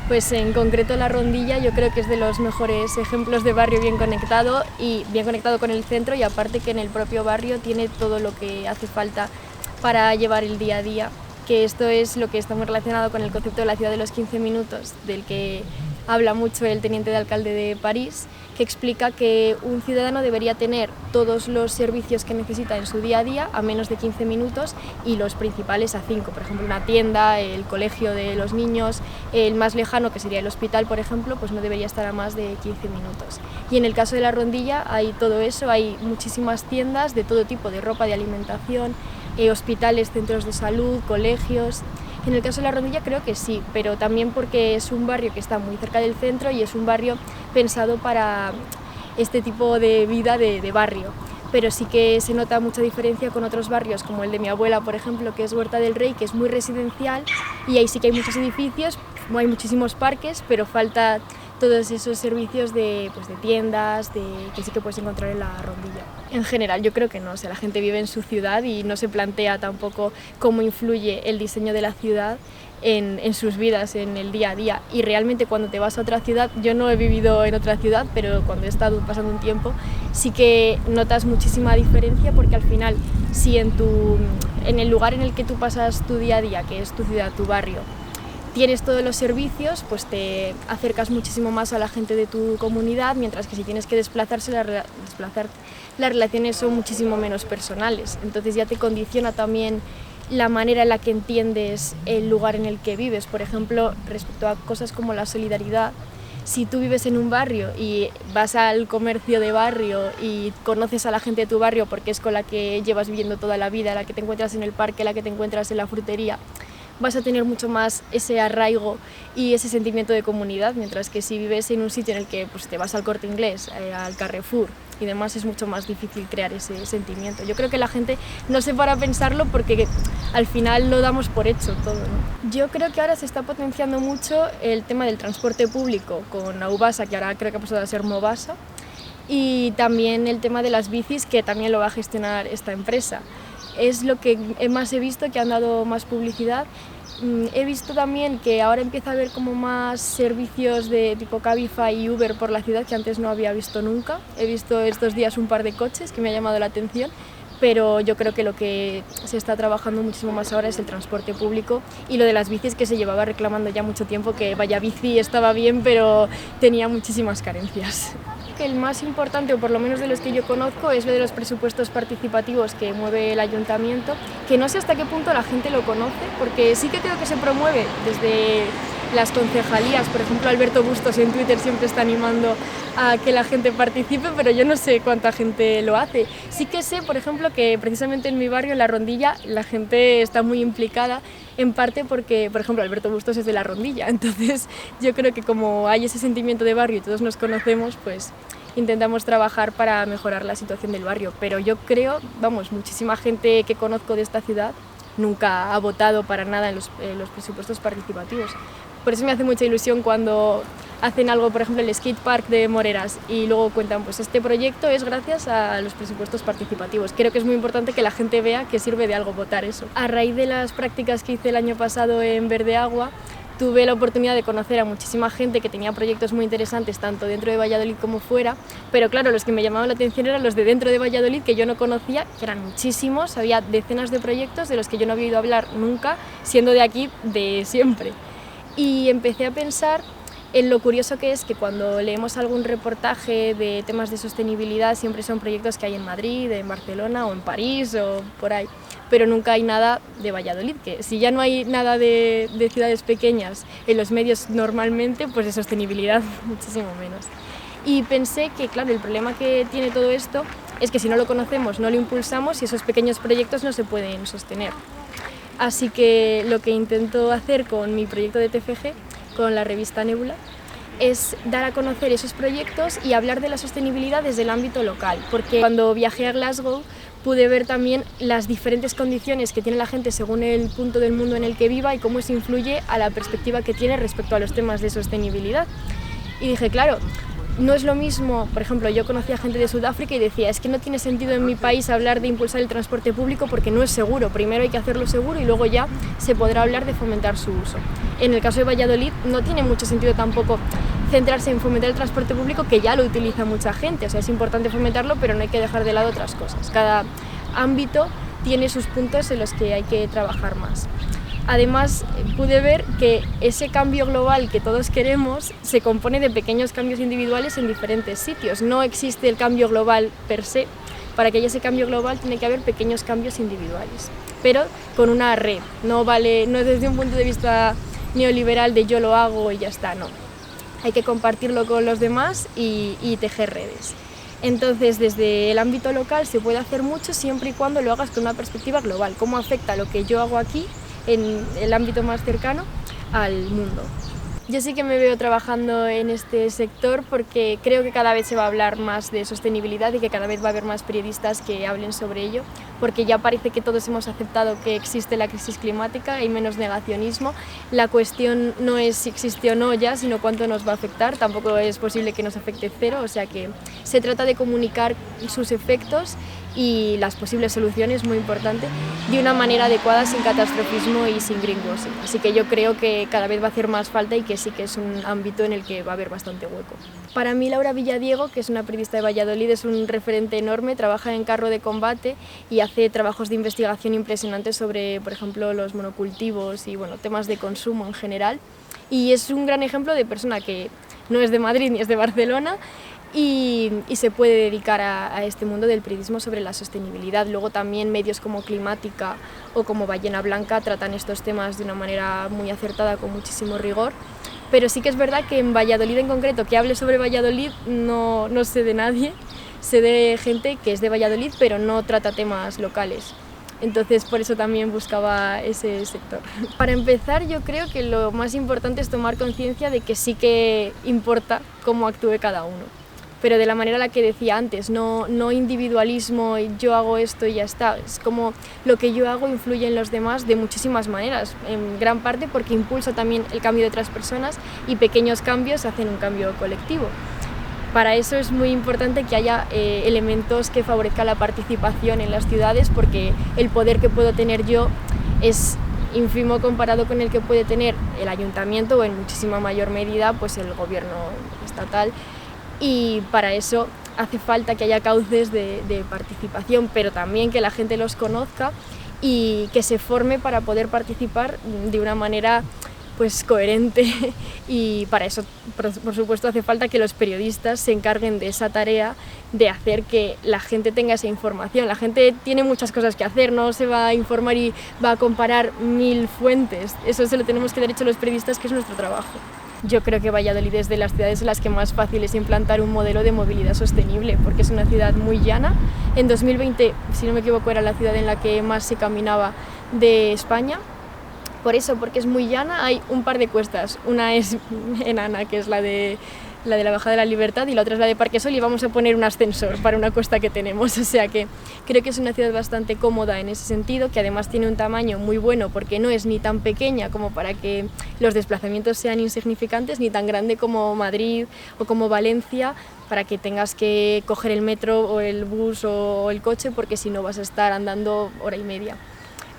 Pues en concreto La Rondilla yo creo que es de los mejores ejemplos de barrio bien conectado y bien conectado con el centro, y aparte que en el propio barrio tiene todo lo que hace falta para llevar el día a día, que esto es lo que está muy relacionado con el concepto de la ciudad de los 15 minutos, del que habla mucho el teniente de alcalde de París, que explica que un ciudadano debería tener todos los servicios que necesita en su día a día a menos de 15 minutos y los principales a 5, por ejemplo una tienda, el colegio de los niños, el más lejano que sería el hospital, por ejemplo, pues no debería estar a más de 15 minutos. Y en el caso de La Rondilla hay todo eso, hay muchísimas tiendas de todo tipo, de ropa, de alimentación, hospitales, centros de salud, colegios. En el caso de La Rondilla creo que sí, pero también porque es un barrio que está muy cerca del centro y es un barrio pensado para este tipo de vida de barrio. Pero sí que se nota mucha diferencia con otros barrios, como el de mi abuela, por ejemplo, que es Huerta del Rey, que es muy residencial, y ahí sí que hay muchos edificios, hay muchísimos parques, pero falta todos esos servicios de tiendas, que sí que puedes encontrar en La Rondilla. En general yo creo que no, o sea, la gente vive en su ciudad y no se plantea tampoco cómo influye el diseño de la ciudad en sus vidas, en el día a día. Y realmente cuando te vas a otra ciudad, yo no he vivido en otra ciudad, pero cuando he estado pasando un tiempo sí que notas muchísima diferencia, porque al final si en el lugar en el que tú pasas tu día a día, que es tu ciudad, tu barrio, tienes todos los servicios, pues te acercas muchísimo más a la gente de tu comunidad, mientras que si tienes que desplazarte, las relaciones son muchísimo menos personales. Entonces ya te condiciona también la manera en la que entiendes el lugar en el que vives. Por ejemplo, respecto a cosas como la solidaridad, si tú vives en un barrio y vas al comercio de barrio y conoces a la gente de tu barrio porque es con la que llevas viviendo toda la vida, la que te encuentras en el parque, la que te encuentras en la frutería, vas a tener mucho más ese arraigo y ese sentimiento de comunidad, mientras que si vives en un sitio en el que pues, te vas al Corte Inglés, al Carrefour y demás, es mucho más difícil crear ese sentimiento. Yo creo que la gente no se para a pensarlo porque al final lo damos por hecho todo, ¿no? Yo creo que ahora se está potenciando mucho el tema del transporte público con Aubasa, que ahora creo que ha pasado a ser Movasa, y también el tema de las bicis, que también lo va a gestionar esta empresa. Es lo que más he visto, que han dado más publicidad. He visto también que ahora empieza a haber como más servicios de tipo Cabify y Uber por la ciudad, que antes no había visto nunca. He visto estos días un par de coches que me ha llamado la atención, pero yo creo que lo que se está trabajando muchísimo más ahora es el transporte público y lo de las bicis, que se llevaba reclamando ya mucho tiempo, que vaya bici estaba bien, pero tenía muchísimas carencias. El más importante, o por lo menos de los que yo conozco, es lo de los presupuestos participativos que mueve el ayuntamiento, que no sé hasta qué punto la gente lo conoce, porque sí que creo que se promueve desde las concejalías. Por ejemplo, Alberto Bustos en Twitter siempre está animando a que la gente participe, pero yo no sé cuánta gente lo hace. Sí que sé, por ejemplo, que precisamente en mi barrio, en La Rondilla, la gente está muy implicada, en parte porque, por ejemplo, Alberto Bustos es de La Rondilla, entonces yo creo que como hay ese sentimiento de barrio y todos nos conocemos, pues intentamos trabajar para mejorar la situación del barrio. Pero yo creo, muchísima gente que conozco de esta ciudad nunca ha votado para nada en los presupuestos participativos. Por eso me hace mucha ilusión cuando hacen algo, por ejemplo el skatepark de Moreras, y luego cuentan, pues este proyecto es gracias a los presupuestos participativos. Creo que es muy importante que la gente vea que sirve de algo votar eso. A raíz de las prácticas que hice el año pasado en Verdeagua, tuve la oportunidad de conocer a muchísima gente que tenía proyectos muy interesantes, tanto dentro de Valladolid como fuera, pero claro, los que me llamaban la atención eran los de dentro de Valladolid, que yo no conocía, que eran muchísimos, había decenas de proyectos de los que yo no había oído hablar nunca, siendo de aquí de siempre. Y empecé a pensar en lo curioso que es que cuando leemos algún reportaje de temas de sostenibilidad siempre son proyectos que hay en Madrid, en Barcelona o en París o por ahí, pero nunca hay nada de Valladolid, que si ya no hay nada de ciudades pequeñas en los medios normalmente, pues de sostenibilidad muchísimo menos. Y pensé que, claro, el problema que tiene todo esto es que si no lo conocemos, no lo impulsamos y esos pequeños proyectos no se pueden sostener. Así que lo que intento hacer con mi proyecto de TFG, con la revista Nébula, es dar a conocer esos proyectos y hablar de la sostenibilidad desde el ámbito local, porque cuando viajé a Glasgow pude ver también las diferentes condiciones que tiene la gente según el punto del mundo en el que viva y cómo eso influye a la perspectiva que tiene respecto a los temas de sostenibilidad. Y dije, claro, no es lo mismo, por ejemplo, yo conocía gente de Sudáfrica y decía, es que no tiene sentido en mi país hablar de impulsar el transporte público porque no es seguro, primero hay que hacerlo seguro y luego ya se podrá hablar de fomentar su uso. En el caso de Valladolid no tiene mucho sentido tampoco centrarse en fomentar el transporte público, que ya lo utiliza mucha gente, o sea, es importante fomentarlo, pero no hay que dejar de lado otras cosas. Cada ámbito tiene sus puntos en los que hay que trabajar más. Además, pude ver que ese cambio global que todos queremos se compone de pequeños cambios individuales en diferentes sitios. No existe el cambio global per se. Para que haya ese cambio global tiene que haber pequeños cambios individuales, pero con una red. No es desde un punto de vista neoliberal de yo lo hago y ya está, no. Hay que compartirlo con los demás y tejer redes. Entonces, desde el ámbito local se puede hacer mucho siempre y cuando lo hagas con una perspectiva global. ¿Cómo afecta lo que yo hago aquí en el ámbito más cercano al mundo? Yo sí que me veo trabajando en este sector porque creo que cada vez se va a hablar más de sostenibilidad y que cada vez va a haber más periodistas que hablen sobre ello, porque ya parece que todos hemos aceptado que existe la crisis climática, hay menos negacionismo. La cuestión no es si existe o no ya, sino cuánto nos va a afectar. Tampoco es posible que nos afecte cero, o sea que se trata de comunicar sus efectos y las posibles soluciones, muy importante, de una manera adecuada, sin catastrofismo y sin greenwashing. Así que yo creo que cada vez va a hacer más falta y que sí que es un ámbito en el que va a haber bastante hueco. Para mí, Laura Villadiego, que es una periodista de Valladolid, es un referente enorme, trabaja en Carro de Combate y hace trabajos de investigación impresionantes sobre, por ejemplo, los monocultivos y temas de consumo en general. Y es un gran ejemplo de persona que no es de Madrid ni es de Barcelona, y se puede dedicar a este mundo del periodismo sobre la sostenibilidad. Luego también medios como Climática o como Ballena Blanca tratan estos temas de una manera muy acertada, con muchísimo rigor. Pero sí que es verdad que en Valladolid en concreto, que hable sobre Valladolid, no sé de nadie. Sé de gente que es de Valladolid, pero no trata temas locales. Entonces, por eso también buscaba ese sector. Para empezar, yo creo que lo más importante es tomar conciencia de que sí que importa cómo actúe cada uno, pero de la manera a la que decía antes, no individualismo, yo hago esto y ya está. Es como lo que yo hago influye en los demás de muchísimas maneras, en gran parte porque impulsa también el cambio de otras personas y pequeños cambios hacen un cambio colectivo. Para eso es muy importante que haya elementos que favorezcan la participación en las ciudades, porque el poder que puedo tener yo es ínfimo comparado con el que puede tener el ayuntamiento o en muchísima mayor medida pues el gobierno estatal. Y para eso hace falta que haya cauces de participación, pero también que la gente los conozca y que se forme para poder participar de una manera pues coherente, y para eso por supuesto hace falta que los periodistas se encarguen de esa tarea de hacer que la gente tenga esa información. La gente tiene muchas cosas que hacer, no se va a informar y va a comparar 1000 fuentes, eso se lo tenemos que dar hecho los periodistas, que es nuestro trabajo. Yo creo que Valladolid es de las ciudades en las que más fácil es implantar un modelo de movilidad sostenible, porque es una ciudad muy llana. En 2020, si no me equivoco, era la ciudad en la que más se caminaba de España. Por eso, porque es muy llana, hay un par de cuestas. Una es enana, que es la de la Bajada de la Libertad, y la otra es la de Parquesol, y vamos a poner un ascensor para una cuesta que tenemos. O sea que creo que es una ciudad bastante cómoda en ese sentido, que además tiene un tamaño muy bueno porque no es ni tan pequeña como para que los desplazamientos sean insignificantes, ni tan grande como Madrid o como Valencia, para que tengas que coger el metro o el bus o el coche, porque si no vas a estar andando hora y media.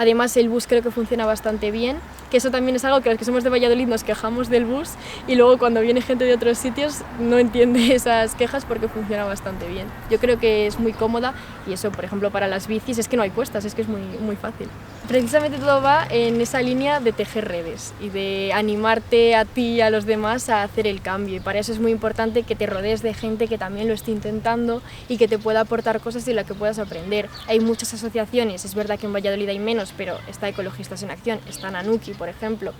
Además, el bus creo que funciona bastante bien, que eso también es algo que los que somos de Valladolid nos quejamos del bus, y luego cuando viene gente de otros sitios no entiende esas quejas porque funciona bastante bien. Yo creo que es muy cómoda, y eso, por ejemplo, para las bicis es que no hay cuestas, es que es muy fácil. Precisamente todo va en esa línea de tejer redes y de animarte a ti y a los demás a hacer el cambio, y para eso es muy importante que te rodees de gente que también lo esté intentando y que te pueda aportar cosas de las que puedas aprender. Hay muchas asociaciones, es verdad que en Valladolid hay menos, pero está Ecologistas en Acción, está Nanuki, por ejemplo,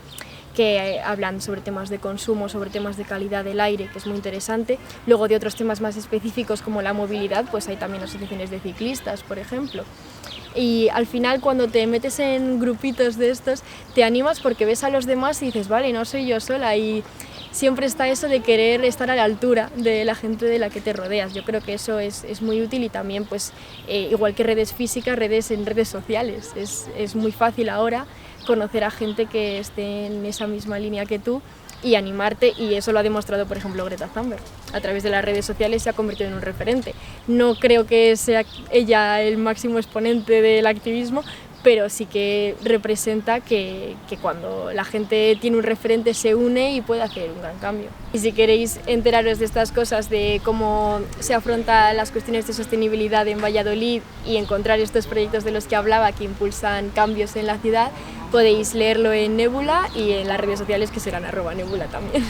que hablan sobre temas de consumo, sobre temas de calidad del aire, que es muy interesante. Luego, de otros temas más específicos como la movilidad, pues hay también asociaciones de ciclistas, por ejemplo. Y al final, cuando te metes en grupitos de estos, te animas porque ves a los demás y dices, vale, no soy yo sola, y siempre está eso de querer estar a la altura de la gente de la que te rodeas. Yo creo que eso es muy útil, y también, pues, igual que redes físicas, redes en redes sociales. Es muy fácil ahora conocer a gente que esté en esa misma línea que tú y animarte, y eso lo ha demostrado, por ejemplo, Greta Thunberg. A través de las redes sociales se ha convertido en un referente. No creo que sea ella el máximo exponente del activismo, pero sí que representa que cuando la gente tiene un referente se une y puede hacer un gran cambio. Y si queréis enteraros de estas cosas, de cómo se afrontan las cuestiones de sostenibilidad en Valladolid y encontrar estos proyectos de los que hablaba que impulsan cambios en la ciudad, podéis leerlo en Nebula y en las redes sociales, que serán @Nebula también.